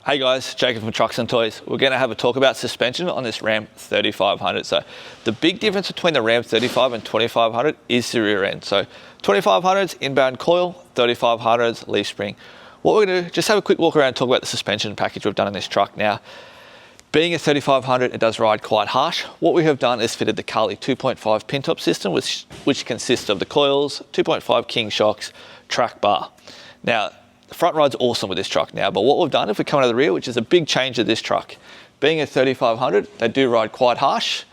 Hey guys, Jacob from Trucks and Toys. We're going to have a talk about suspension on this Ram 3500. So the big difference between the Ram 35 and 2500 is the rear end. So 2500's inbound coil, 3500's leaf spring. What we're going to do, just have a quick walk around and talk about the suspension package we've done in this truck. Now, being a 3500, it does ride quite harsh. What we have done is fitted the Carli 2.5 pintop system, which consists of the coils, 2.5 king shocks, track bar. Now, the front ride's awesome with this truck now, but what we've done, if we come out of the rear, which is a big change of this truck, being a 3500, they do ride quite harsh.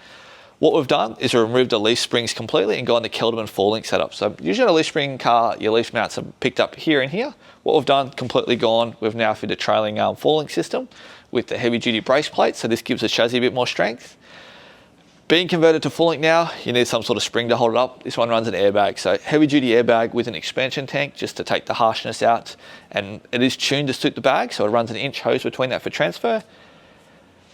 What we've done is we removed the leaf springs completely and gone the Kelderman 4-link setup. So usually on a leaf spring car, your leaf mounts are picked up here and here. What we've done, completely gone, we've now fitted a trailing arm 4-link system with the heavy duty brace plate, so this gives the chassis a bit more strength. Being converted to 4-link now, you need some sort of spring to hold it up. This one runs an airbag, so heavy duty airbag with an expansion tank just to take the harshness out, and it is tuned to suit the bag, so it runs an inch hose between that for transfer.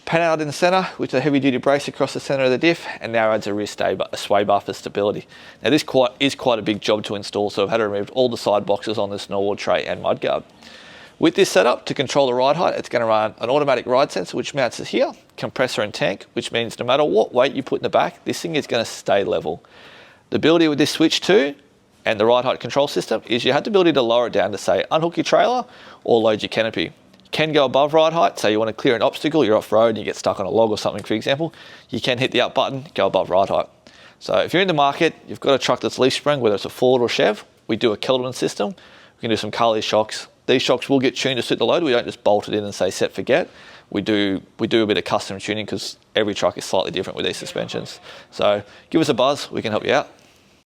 Pan out in the center with a heavy duty brace across the center of the diff, and now adds a rear sway bar for stability. Now this is quite a big job to install, so I've had to remove all the side boxes on this Norwood tray and mudguard. With this setup, to control the ride height, it's going to run an automatic ride sensor which mounts here, compressor and tank, which means no matter what weight you put in the back, this thing is going to stay level. The ability with this switch too, and the ride height control system, is you have the ability to lower it down to say unhook your trailer or load your canopy. You can go above ride height, say you want to clear an obstacle, you're off road and you get stuck on a log or something, for example, you can hit the up button, go above ride height. So if you're in the market, you've got a truck that's leaf sprung, whether it's a Ford or Chev, we do a Kelderman system, we can do some Carli shocks. These shocks will get tuned to suit the load. We don't just bolt it in and say set forget. We do a bit of custom tuning because every truck is slightly different with these suspensions. So give us a buzz, we can help you out.